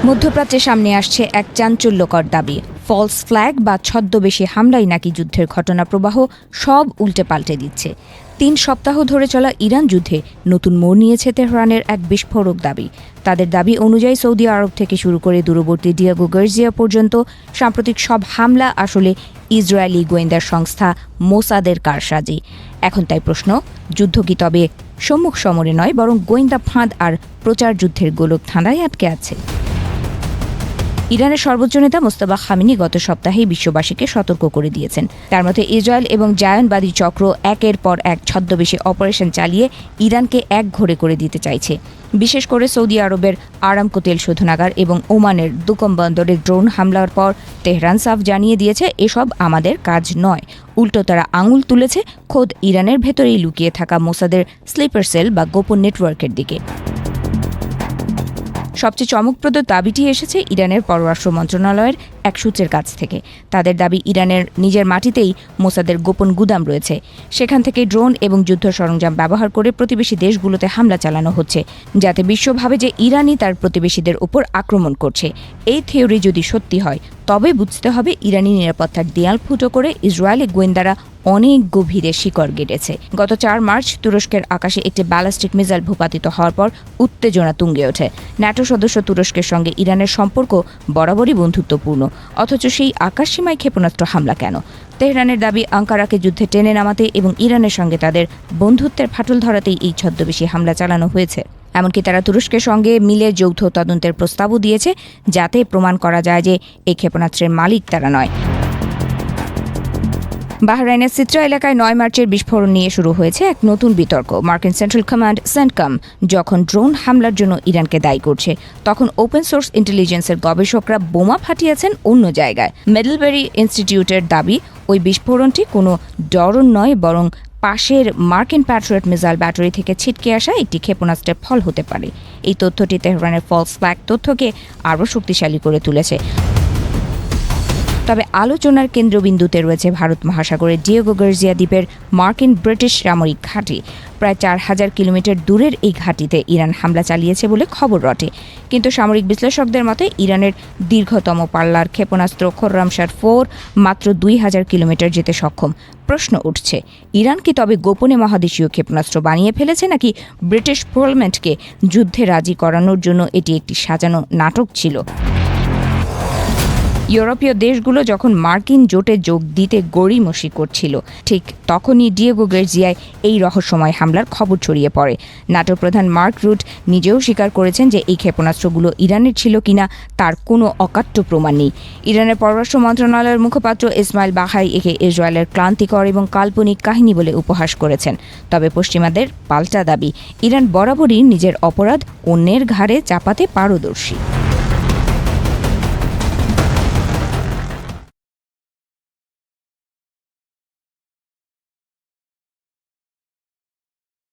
মধ্যপ্রাচ্যে সামনে আসছে এক চাঞ্চল্যকর দাবি। ফলস ফ্ল্যাগ বা ছদ্মবেশী হামলাই নাকি যুদ্ধের ঘটনা প্রবাহ সব উল্টে পাল্টে দিচ্ছে। ৩ সপ্তাহ ধরে চলা ইরান যুদ্ধে নতুন মোড় নিয়েছে তেহরানের এক বিস্ফোরক দাবি। তাদের দাবি অনুযায়ী সৌদি আরব থেকে শুরু করে দূরবর্তী ডিয়েগো গার্জিয়া পর্যন্ত সাম্প্রতিক সব হামলা আসলে ইসরায়েলি গোয়েন্দা সংস্থা মোসাদের কারসাজি। এখন তাই প্রশ্ন, যুদ্ধ কি তবে সম্মুখ সমরে নয় বরং গোয়েন্দা ফাঁদ আর প্রচার যুদ্ধের গোলক ধাঁধায় আটকে আছে? ইরানের সর্বোচ্চ নেতা মোস্তাফা খামেনি গত সপ্তাহেই বিশ্ববাসীকে সতর্ক করে দিয়েছেন। তার মতে ইসরায়েল এবং জায়নবাদী চক্র একের পর এক ছদ্মবেশী অপারেশন চালিয়ে ইরানকে একঘরে করে দিতে চাইছে। বিশেষ করে সৌদি আরবের আরামকো তেল শোধনাগার এবং ওমানের দুকম বন্দরে ড্রোন হামলার পর তেহরান সাফ জানিয়ে দিয়েছে, এসব আমাদের কাজ নয়। উল্টো তারা আঙুল তুলেছে খোদ ইরানের ভেতরেই লুকিয়ে থাকা মোসাদের স্লিপার সেল বা গোপন নেটওয়ার্কের দিকে। সবচেয়ে চমকপ্রদ দাবিটি এসেছে ইরানের পররাষ্ট্র মন্ত্রণালয়ের এক সূত্রের কাছ থেকে। তাদের দাবি, ইরানের নিজের মাটিতেই মোসাদের গোপন গুদাম রয়েছে। সেখান থেকে ড্রোন এবং যুদ্ধ সরঞ্জাম ব্যবহার করে প্রতিবেশী দেশগুলোতে হামলা চালানো হচ্ছে, যাতে বিশ্ব ভাবে যে ইরানই তার প্রতিবেশীদের উপর আক্রমণ করছে। এই থিওরি যদি সত্যি হয় তবে বুঝতে হবে ইরানি নিরাপত্তার দেয়াল ফুটো করে ইসরায়েলি গোয়েন্দারা অনেক গভীরে শিকড় গেড়েছে। গত ৪ মার্চ তুরস্কের আকাশে একটি ব্যালিস্টিক মিসাইল ভূপাতিত হওয়ার পর উত্তেজনা তুঙ্গে ওঠে। ন্যাটো সদস্য তুরস্কের সঙ্গে ইরানের সম্পর্ক বরাবরই বন্ধুত্বপূর্ণ, অথচ সেই আকাশসীমায় ক্ষেপণাস্ত্র হামলা কেন? তেহরানের দাবি, আঙ্কারাকে যুদ্ধে টেনে নামাতে এবং ইরানের সঙ্গে তাদের বন্ধুত্বের ফাটল ধরাতেই এই ছদ্মবেশী হামলা চালানো হয়েছে। এমনকি তারা তুরস্কের সঙ্গে মিলে যৌথ তদন্তের প্রস্তাবও দিয়েছে, যাতে প্রমাণ করা যায় যে এই ক্ষেপণাস্ত্রের মালিক তারা নয়। বাহরাইনের সিত্রা এলাকায় ৯ মার্চের বিস্ফোরণ নিয়ে শুরু হয়েছে এক নতুন বিতর্ক। মার্কিন সেন্ট্রাল কমান্ড সেন্টকম যখন ড্রোন হামলার জন্য ইরানকে দায়ী করছে, তখন ওপেন সোর্স ইন্টেলিজেন্সের গবেষকরা বোমা ফাটিয়েছেন অন্য জায়গায়। মিডলবেরি ইনস্টিটিউটের দাবি, ওই বিস্ফোরণটি কোনো ড্রোন নয় বরং পাশের মার্কিন প্যাট্রিয়ট মিসাইল ব্যাটারি থেকে ছিটকে আসা একটি ক্ষেপণাস্ত্রের ফল হতে পারে। এই তথ্যটি তেহরানের ফলস ফ্ল্যাগ তথ্যকে আরও শক্তিশালী করে তুলেছে। তবে আলোচনার কেন্দ্রবিন্দুতে রয়েছে ভারত মহাসাগরের ডিয়েগো গার্জিয়া দ্বীপের মার্কিন ব্রিটিশ সামরিক ঘাঁটি। প্রায় ৪,০০০ কিলোমিটার দূরের এই ঘাঁটিতে ইরান হামলা চালিয়েছে বলে খবর রটে। কিন্তু সামরিক বিশ্লেষকদের মতে ইরানের দীর্ঘতম পাল্লার ক্ষেপণাস্ত্র খোররামশার 4 মাত্র ২,০০০ কিলোমিটার যেতে সক্ষম। প্রশ্ন উঠছে, ইরান কি তবে গোপনে মহাদেশীয় ক্ষেপণাস্ত্র বানিয়ে ফেলেছে, নাকি ব্রিটিশ পার্লামেন্টকে যুদ্ধে রাজি করানোর জন্য এটি একটি সাজানো নাটক ছিল? ইউরোপীয় দেশগুলো যখন মার্কিন জোটে যোগ দিতে গড়িমসি করছিল, ঠিক তখনই ডিয়েগো গার্জিয়ায় এই রহস্যময় হামলার খবর ছড়িয়ে পড়ে। ন্যাটো প্রধান মার্ক রুট নিজেও স্বীকার করেছেন যে এই ক্ষেপণাস্ত্রগুলো ইরানের ছিল কিনা তার কোনো অকাট্য প্রমাণ নেই। ইরানের পররাষ্ট্র মন্ত্রণালয়ের মুখপাত্র ইসমাইল বাহাই একে ইসরায়েলের ক্লান্তিকর এবং কাল্পনিক কাহিনী বলে উপহাস করেছেন। তবে পশ্চিমাদের পাল্টা দাবি, ইরান বরাবরই নিজের অপরাধ অন্যের ঘাড়ে চাপাতে পারদর্শী।